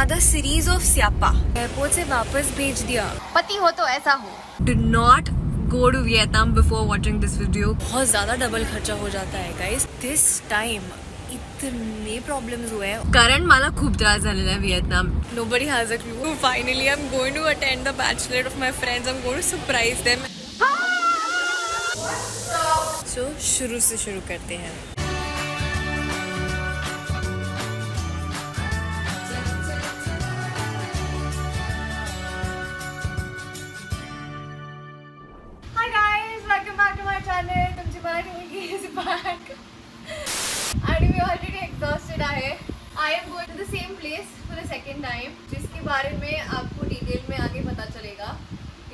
another series of स्यापा। Airport से वापस भेज दिया। पति हो तो ऐसा हो। Do not go to Vietnam before watching this video। बहुत ज़्यादा डबल खर्चा हो जाता है guys। This time इतने प्रॉब्लम्स हुए हैं। कारण मला खूप त्रास झालेला आहे Vietnam. Nobody has a clue. Finally, I'm going to attend the bachelor of my friends. I'm going to surprise them. So शुरू से शुरू करते हैं। Hi guys, welcome back to my channel. तुमची मराठी मुलगी is back. आणि मी already exhausted आहे. I am going to the same place for the second time, जिसके बारे में आपको डिटेल में आगे पता चलेगा.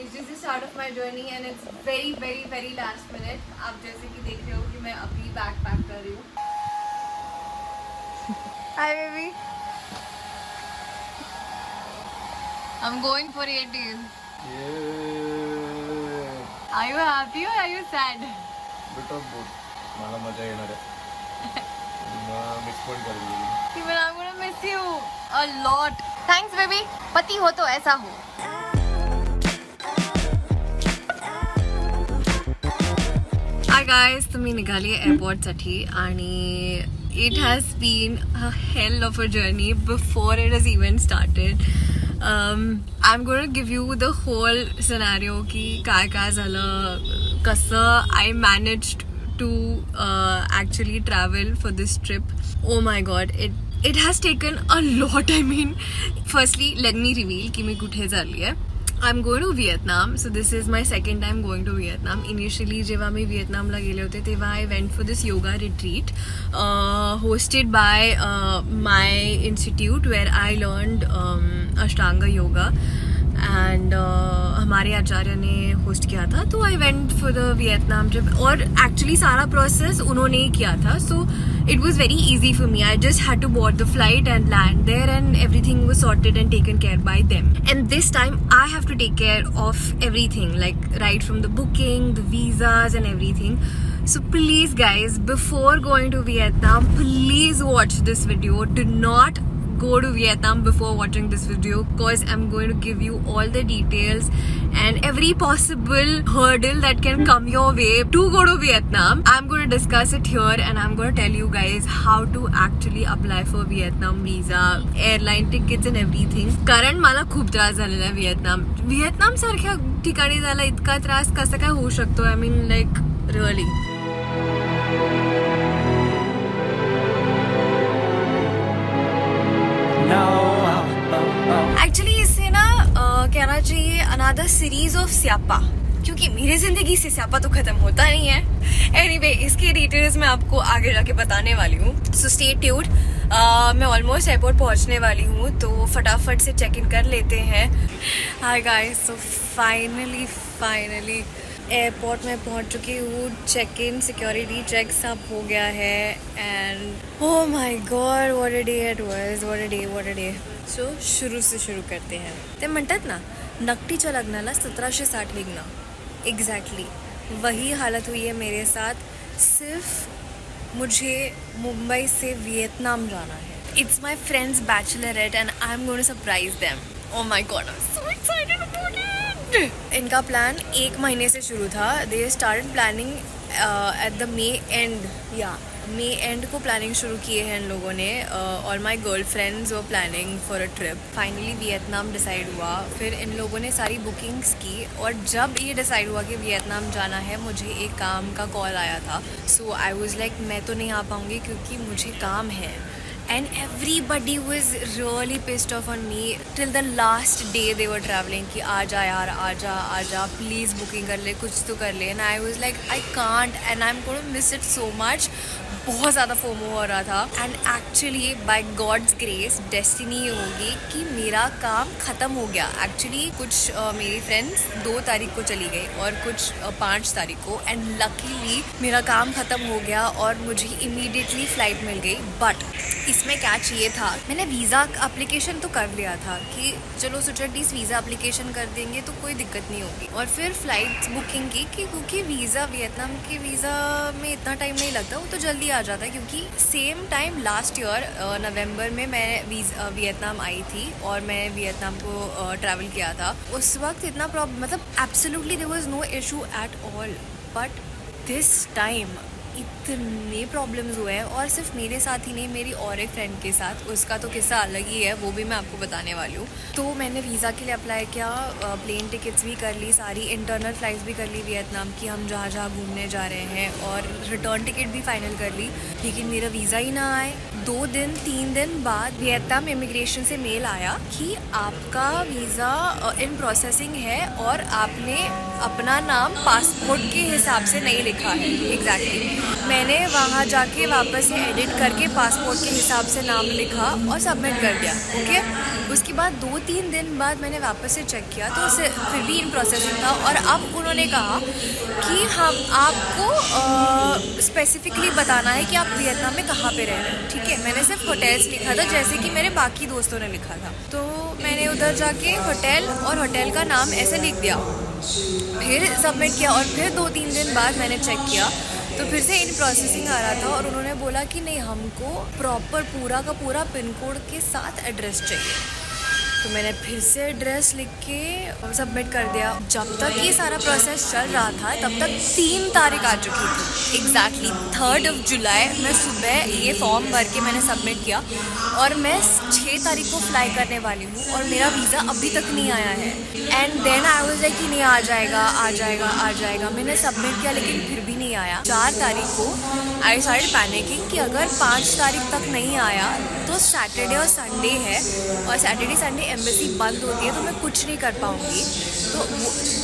It's just the start of my journey and it's very very very last minute. आप जैसे कि देख रहे हो कि मैं अभी बैग पैक कर रही हूँ. Hi baby. I'm going for 18. Are you happy or are you sad? Bit of both. मला मजा येणार आहे. मिस पण करेल. Even I'm gonna miss you a lot. Thanks baby. पति हो तो ऐसा हो. Hi guys, तर मी निघाली आहे एअरपोर्टसाठी आणि it has been a hell of a journey before it has even started. I'm going to give you the whole scenario की काय झालं, कसं I managed to actually travel for this trip. Oh my god, it has taken a lot. I mean, firstly, let me reveal की मी कुठे चालली आहे. I'm going to Vietnam. So this is my second time going to Vietnam. Initially जेव्हा मी वियतनामला गेले होते तेव्हा I went for this yoga retreat hosted by my institute where I learned Ashtanga yoga. And हमारे आचार्य ने होस्ट किया था, तो I went for the Vietnam trip और एक्चुअली सारा प्रोसेस उन्होंने ही किया था. So it was very easy for me. I just had to board the flight and land there and everything was sorted and taken care by them. And this time I have to take care of everything, like right from the booking, the visas and everything. So please guys, before going to Vietnam, please watch this video. Do not go to Vietnam before watching this video because I'm going to give you all the details and every possible hurdle that can come your way to go to Vietnam. I'm going to discuss it here and I'm going to tell you guys how to actually apply for Vietnam visa, airline tickets and everything. कारण मला खूप त्रास झालेला आहे Vietnam सारख्या ठिकाणी जायला इतका त्रास कसा काय होऊ शकतो. I mean like really. Actually इससे ना कहना चाहिए अनदर सीरीज ऑफ स्यापा, क्योंकि मेरी जिंदगी से स्यापा तो खत्म होता नहीं है. एनीवे, इसकी डिटेल्स मैं आपको आगे जाके बताने वाली हूँ. So stay tuned. मैं ऑलमोस्ट एयरपोर्ट पहुँचने वाली हूँ, तो फटाफट से चेक इन कर लेते हैं. Hi guys, so finally airport में पहुंच चुकी हूँ. चेक इन, सिक्योरिटी चेक सब हो गया है and oh my god, what a day it was. What a day. So शुरू से शुरू करते हैं. ते म्हणतात ना, नकटीच्या लग्नाला 1760 विघ्न. एक्झॅक्टली वही हालत हुई है मेरे साथ. सिर्फ मुझे मुंबई से वियतनाम जाना है. It's my friends bachelorette and I am going to surprise them. Oh my god, I am so excited about it. इनका प्लान 1 महीने से शुरू था. They started planning at the May end को प्लानिंग शुरू किए हैं इन लोगों ने. All my girl friends were planning for a trip. Finally Vietnam decide हुआ. फिर इन लोगों ने सारी बुकिंग्स की और जब ये डिसाइड हुआ कि वियतनाम जाना है, मुझे एक काम का कॉल आया था. सो आई वॉज लाइक मैं तो नहीं आ पाऊँगी क्योंकि मुझे काम है. And everybody was really pissed off on me till the last day they were traveling कि आजा यार, आजा प्लीज़ बुकिंग कर ले, कुछ तो कर ले. And I was like I can't and I'm going to miss it so much. बहुत ज़्यादा फोमो हो रहा था. And actually by God's grace destiny ये होगी कि मेरा काम ख़त्म हो गया. एक्चुअली कुछ मेरी फ्रेंड्स 2 तारीख को चली गई और कुछ 5 तारीख को. एंड लकीली मेरा काम ख़त्म हो गया और मुझे इमीडिएटली फ़्लाइट मिल गई. बट इसमें क्या चाहिए था, मैंने वीज़ा एप्लीकेशन तो कर लिया था कि चलो सोचा एटलीस्ट वीज़ा एप्लीकेशन कर देंगे तो कोई दिक्कत नहीं होगी. और फिर फ़्लाइट बुकिंग की क्योंकि वीज़ा वियतनाम के वीज़ा में इतना टाइम नहीं लगता, वो तो जल्दी आ जाता है क्योंकि सेम टाइम लास्ट ईयर नवंबर में मैं वियतनाम आई थी और मैं वियतनाम को ट्रैवल किया था। उस वक्त इतना प्रॉब्लम मतलब absolutely there was no issue at all, but this time इतने प्रॉब्लम्स हुए हैं और सिर्फ मेरे साथ ही नहीं, मेरी और एक फ्रेंड के साथ, उसका तो किस्सा अलग ही है, वो भी मैं आपको बताने वाली हूँ। तो मैंने वीज़ा के लिए अप्लाई किया, प्लेन टिकट्स भी कर ली, सारी इंटरनल फ़्लाइट्स भी कर ली वियतनाम की, हम जहाँ जहाँ घूमने जा रहे हैं, और रिटर्न टिकट भी फाइनल कर ली, लेकिन मेरा वीज़ा ही ना आए। 2 दिन 3 दिन बाद वियतनाम इमिग्रेशन से मेल आया कि आपका वीज़ा इन प्रोसेसिंग है और आपने अपना नाम पासपोर्ट के हिसाब से नहीं लिखा है। एग्जैक्टली मैंने वहाँ जाके वापस से एडिट करके पासपोर्ट के हिसाब से नाम लिखा और सबमिट कर दिया। ओके, उसके बाद 2-3 दिन बाद मैंने वापस से चेक किया तो उसे फिर भी इन प्रोसेसिंग था, और अब उन्होंने कहा कि हम आपको स्पेसिफिकली बताना है कि आप वियतनाम में कहाँ पे रह रहे हैं। ठीक है, मैंने सिर्फ होटल्स लिखा था जैसे कि मेरे बाकी दोस्तों ने लिखा था, तो मैंने उधर जाके होटल और होटल का नाम ऐसे लिख दिया, फिर सबमिट किया, और फिर 2-3 दिन बाद मैंने चेक किया तो फिर से इन प्रोसेसिंग आ रहा था, और उन्होंने बोला कि नहीं, हमको प्रॉपर पूरा का पूरा पिन कोड के साथ एड्रेस चाहिए। तो मैंने फिर से एड्रेस लिख के सबमिट कर दिया। जब तक ये सारा प्रोसेस चल रहा था तब तक 3 तारीख आ चुकी थी। एग्जैक्टली 3 जुलाई मैं सुबह ये फॉर्म भर के मैंने सबमिट किया, और मैं 6 तारीख को फ्लाई करने वाली हूँ और मेरा वीज़ा अभी तक नहीं आया है। And then I was like कि नहीं, आ जाएगा आ जाएगा आ जाएगा। मैंने सबमिट किया लेकिन फिर भी नहीं आया। 4 तारीख को आई स्टार्टेड पैनिकिंग कि अगर 5 तारीख तक नहीं आया तो सैटरडे और संडे है, और सैटरडे संडे एम्बेसी बंद होती है, तो मैं कुछ नहीं कर पाऊँगी।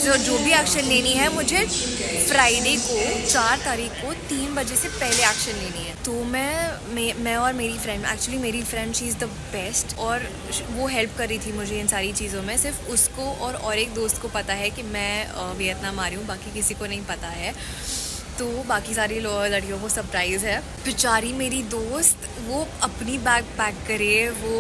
तो जो भी एक्शन लेनी है मुझे फ्राइडे को 4 तारीख को 3 बजे से पहले एक्शन लेनी है। तो मैं और मेरी फ्रेंड, एक्चुअली मेरी friend she is the best, और वो हेल्प कर रही थी मुझे इन सारी चीज़ों में। सिर्फ उसको और एक दोस्त को पता है कि मैं वियतनाम आ रही हूँ, बाकी किसी को नहीं पता है। तो बाकी सारी लड़कियों को सरप्राइज़ है। बेचारी मेरी दोस्त, वो अपनी बैग पैक करे, वो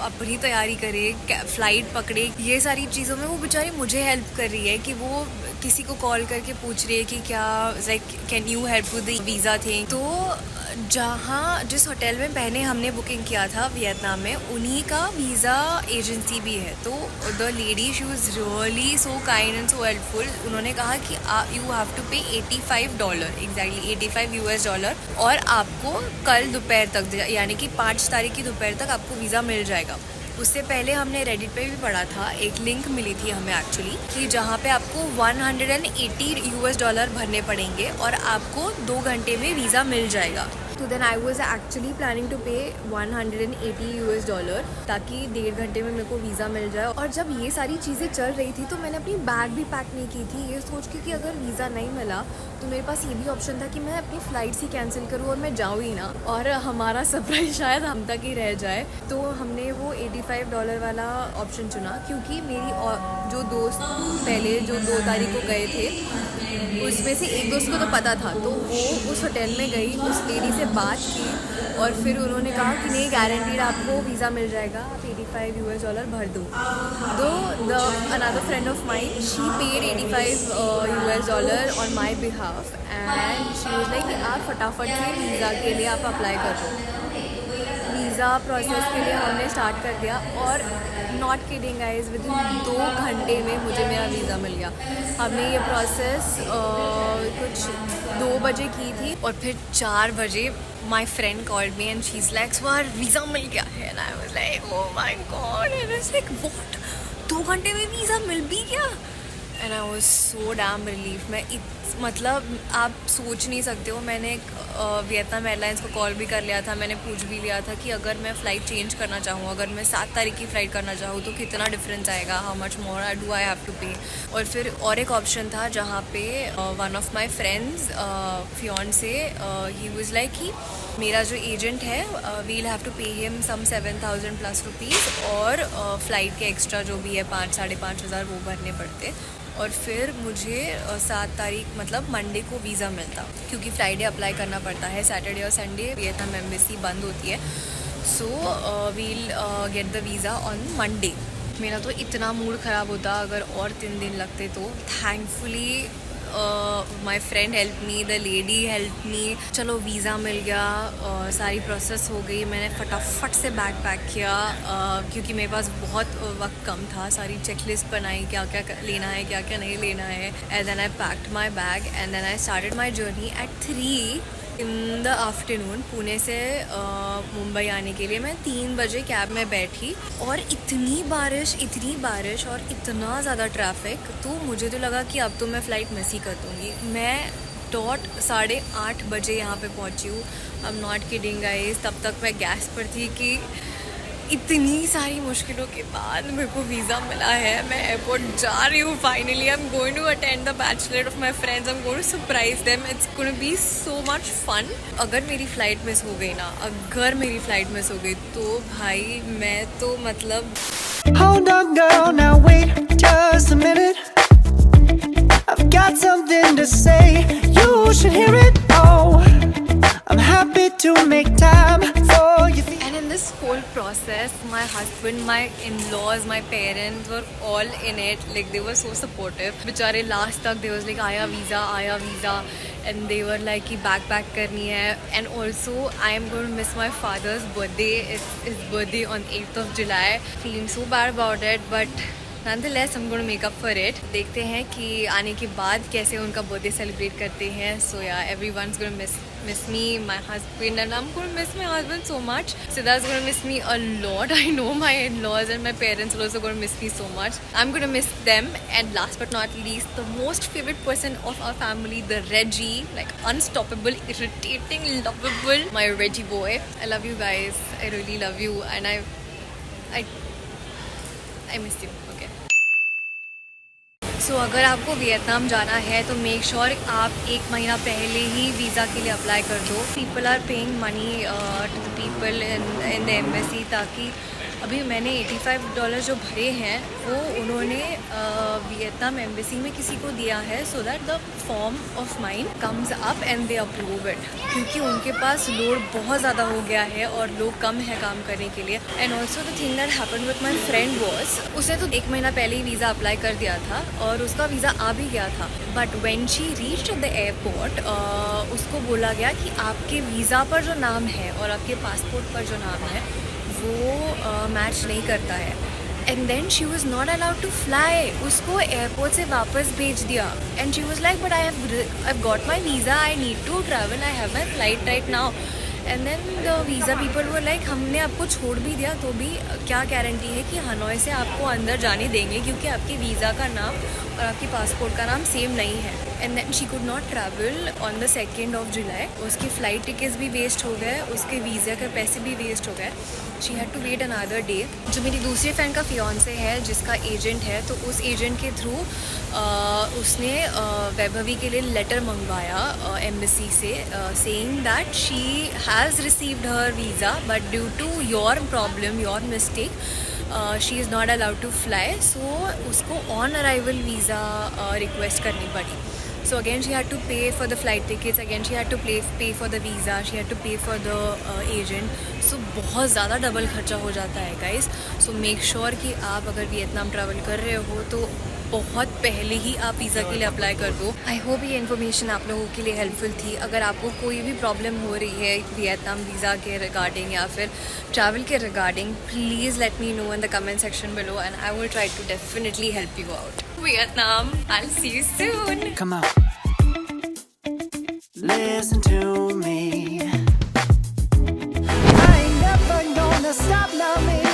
अपनी तैयारी करे, फ़्लाइट पकड़े, ये सारी चीज़ों में वो बेचारी मुझे हेल्प कर रही है कि वो किसी को कॉल करके पूछ रही है कि क्या like can you help with the visa thing. तो जिस होटल में पहले हमने बुकिंग किया था वियतनाम में, उन्हीं का वीज़ा एजेंसी भी है। तो the lady she was really so kind and so helpful. उन्होंने कहा कि यू हैव टू पे $85, एग्जैक्टली $85, और आपको कल दोपहर तक, यानी कि 5 तारीख की दोपहर तक आपको वीज़ा मिल जाएगा। उससे पहले हमने रेडिट पे भी पढ़ा था, एक लिंक मिली थी हमें एक्चुअली, कि जहाँ पे आपको $180 भरने पड़ेंगे और आपको 2 घंटे में वीज़ा मिल जाएगा। तो then I was actually planning to pay $180 ताकि 1.5 घंटे में मेरे को वीज़ा मिल जाए। और जब ये सारी चीज़ें चल रही थी तो मैंने अपनी बैग भी पैक नहीं की थी, ये सोच के कि अगर वीज़ा नहीं मिला तो मेरे पास ये भी ऑप्शन था कि मैं अपनी फ़्लाइट्स ही कैंसिल करूँ और मैं जाऊँ ही ना, और हमारा सरप्राइज शायद हम तक ही रह जाए। तो हमने वो $85 वाला ऑप्शन चुना, क्योंकि मेरी जो दोस्त पहले जो 2 तारीख को गए थे, उसमें से एक दोस्त को तो पता था, तो वो उस होटल में गई, उस लेडी से बात की, और फिर उन्होंने कहा कि नहीं, गारंटीड आपको वीज़ा मिल जाएगा, आप $85 भर दो। Another friend of mine, she paid $85 on my behalf, and she was like कि आप फटाफट से वीज़ा के लिए आप अप्लाई कर दो। वीज़ा प्रोसेस के लिए हमने स्टार्ट कर दिया, और not kidding guys, with in 2 घंटे में मुझे मेरा वीज़ा मिल गया। हमने ये प्रोसेस कुछ 2 बजे की थी, और फिर 4 बजे my friend called me and she is like, तुम्हारा वीज़ा मिल गया है। And I was like, oh my God, and I was like what, 2 घंटे में वीज़ा मिल भी गया। And I was so damn relief. मतलब आप सोच नहीं सकते हो, मैंने वियतनाम एयरलाइंस को कॉल भी कर लिया था, मैंने पूछ भी लिया था कि अगर मैं फ़्लाइट चेंज करना चाहूँ, अगर मैं 7 तारीख की फ़्लाइट करना चाहूँ तो कितना डिफरेंस आएगा, how much more do I have to pay. और फिर और एक ऑप्शन था जहाँ पे one of my friends fiance, he was like कि मेरा जो एजेंट है, we'll have to pay him some 7,000+ rupees, और फ़्लाइट के एक्स्ट्रा जो भी है 5-5.5 हज़ार वो भरने पड़ते, और फिर मुझे 7 तारीख मतलब मंडे को वीज़ा मिलता, क्योंकि फ्राइडे अप्लाई करना पड़ता है, सैटरडे और संडे वियतनाम एम्बेसी बंद होती है। So we'll get the visa on Monday. मेरा तो इतना मूड ख़राब होता अगर और 3 दिन लगते तो। Thankfully my friend help me, the lady help me, चलो वीज़ा मिल गया, सारी प्रोसेस हो गई। मैंने फटाफट से बैग पैक किया क्योंकि मेरे पास बहुत वक्त कम था। सारी चेकलिस्ट बनाई, क्या क्या लेना है, क्या क्या नहीं लेना है। And then I packed my bag and then I started my journey at 3 in the afternoon. Pune से मुंबई आने के लिए मैं 3 बजे कैब में बैठी और इतनी बारिश और इतना ज़्यादा ट्रैफिक, तो मुझे तो लगा कि अब तो मैं फ़्लाइट मिस ही कर दूँगी। मैं डॉट 8:30 बजे यहाँ पे पहुँची हूँ। I am not kidding guys. तब तक मैं गैस पर थी कि इतनी सारी मुश्किलों के बाद मेरे को वीज़ा मिला है। मैं एयरपोर्ट जा रही हूँ finally. I am going to attend the bachelor of my friends. I am going to surprise them. It's going to be so much fun. अगर मेरी फ़्लाइट मिस हो गई तो भाई मैं तो मतलब Hold on girl, now wait just a minute. I've got something to say, you should hear it. Oh, I'm happy to make time for you. And in this whole process, my husband, my in-laws, my parents were all in it. Like they were so supportive. बेचारे last तक they was like आया visa and they were like कि bag pack करनी है. And also I am going to miss my father's birthday. It's his birthday on 8th of July. Feeling so bad about it, but nonetheless I'm going to make up for it. देखते हैं कि आने के बाद कैसे उनका birthday celebrate करते हैं. So yeah, everyone's going to miss me, my husband, and I'm going to miss my husband so much. Siddharth's going to miss me a lot. I know my in-laws and my parents are also going to miss me so much. I'm going to miss them. And last but not least, the most favorite person of our family, the Reggie, like unstoppable, irritating, lovable, my Reggie boy. I love you guys. I really love you, and I miss you. Okay. सो अगर आपको Vietnam जाना है तो make sure आप 1 महीना पहले ही visa के लिए अप्लाई कर दो. People are paying money to the people in the embassy, ताकि अभी मैंने $85 जो भरे हैं वो उन्होंने वियतनाम एम्बेसी में किसी को दिया है, so that the form of mine comes up and they approve it. क्योंकि उनके पास लोड बहुत ज़्यादा हो गया है और लोग कम है काम करने के लिए. And also the thing that happened with my friend was, उसने तो 1 महीना पहले ही वीज़ा अप्लाई कर दिया था और उसका वीज़ा आ भी गया था. But when she reached the airport उसको बोला गया कि आपके वीज़ा पर जो नाम है और आपके पासपोर्ट पर जो नाम है वो मैच नहीं करता है. And then she was not allowed to fly. उसको एयरपोर्ट से वापस भेज दिया. And she was like but I have got my visa, I need to travel, I have my flight right now. And then the visa people वो like हमने आपको छोड़ भी दिया तो भी क्या गारंटी है कि हनोई से आपको अंदर जाने देंगे, क्योंकि आपके वीज़ा का नाम और आपके पासपोर्ट का नाम सेम नहीं है. And then she could not travel on the 2nd of July. उसकी फ़्लाइट टिकट्स भी वेस्ट हो गए, उसके वीज़ा के पैसे भी वेस्ट हो गए. She had to wait another day. जो मेरी दूसरी फ्रेंड का फियांसे है जिसका एजेंट है, तो उस एजेंट के थ्रू उसने वैभवी के लिए लेटर मंगवाया एम्बेसी से, saying that she has received her visa but due to your problem, your mistake, she is not allowed to fly. So उसको ऑन अराइवल वीज़ा रिक्वेस्ट करनी पड़ी. So again she had to pay for the flight tickets, again she had to pay for the visa, she had to pay for the agent. So बहुत ज़्यादा double खर्चा हो जाता है guys. So make sure कि आप अगर Vietnam travel कर रहे हो तो बहुत पहले ही आप वीज़ा के लिए अप्लाई कर दो. आई होप ये इन्फॉर्मेशन आप लोगों के लिए हेल्पफुल थी. अगर आपको कोई भी प्रॉब्लम हो रही है वियतनाम वीज़ा के रिगार्डिंग या फिर ट्रैवल के regarding, please let me know in the comment section below and I will try to definitely help you out. Vietnam, I'll see you soon. Come on, listen to me. I ain't never gonna stop now, baby.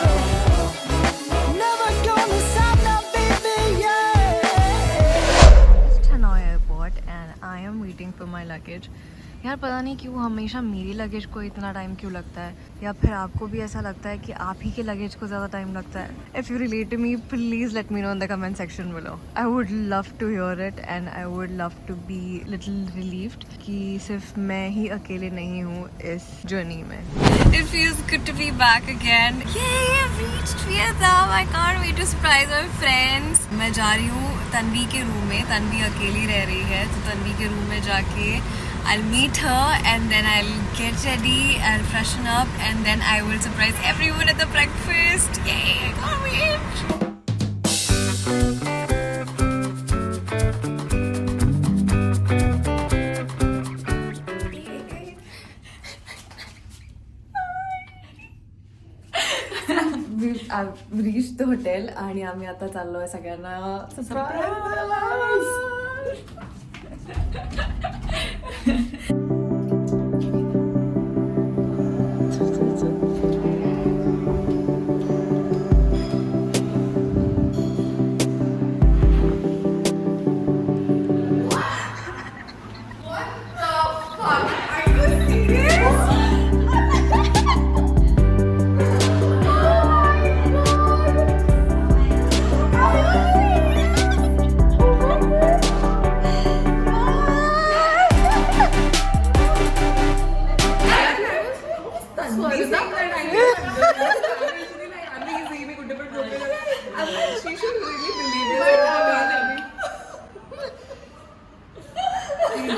Never gonna stop now, baby, yeah. Just Hanoi Airport and I am waiting for my luggage. यार पता नहीं क्यों हमेशा मेरी luggage को इतना time क्यों लगता है, या फिर आपको भी ऐसा लगता है कि आप ही के लगेज को ज़्यादा टाइम लगता है. If you relate to me please let me know in the comment section below. I would love to hear it and I would love to be little relieved कि सिर्फ मैं ही अकेले नहीं हूँ इस जर्नी में. It feels good to be back again. I've reached Vietnam. I can't wait to surprise my friends. मैं जा रही हूँ तन्वी के रूम में. तन्वी अकेली रह रही है तो तन्वी के रूम में जाके I'll meet her and then I'll get ready, I'll freshen up and then I will surprise everyone at the breakfast. Yay, I can't wait. Reach the hotel आणि आम्ही आता चाललोय सगळ्यांना सरप्राईज.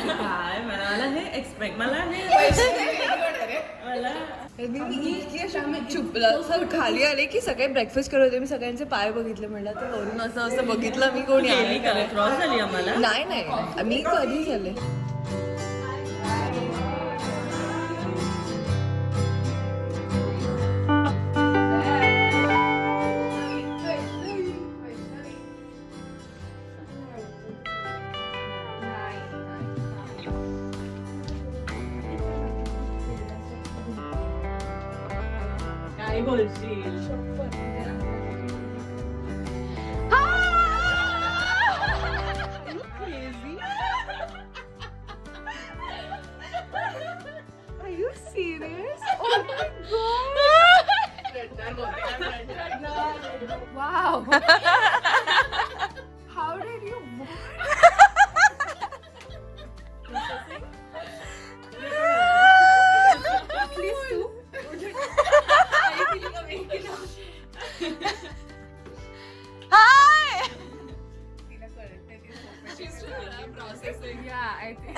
काय मला हे एक्सपेक्ट मला हे मला मी चुपलं खाली आले की सगळे ब्रेकफास्ट करत होते. मी सगळ्यांचे पाय बघितले, म्हणलं तर वरून असं असं बघितलं मी कोणी आहे का क्रॉस झाली आम्हाला. नाही मी कधी झाले. काय बोलशील. Are you serious? Oh my god! Wow! How did you? At least two. Yeah, I think.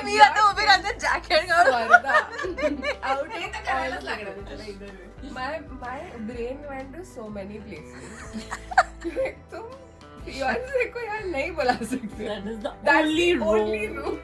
मी आता उभी राहते jacket My brain went to so many places. तुम Fiance को यार नहीं बुला सकते. That is the That's only the rule. only rule.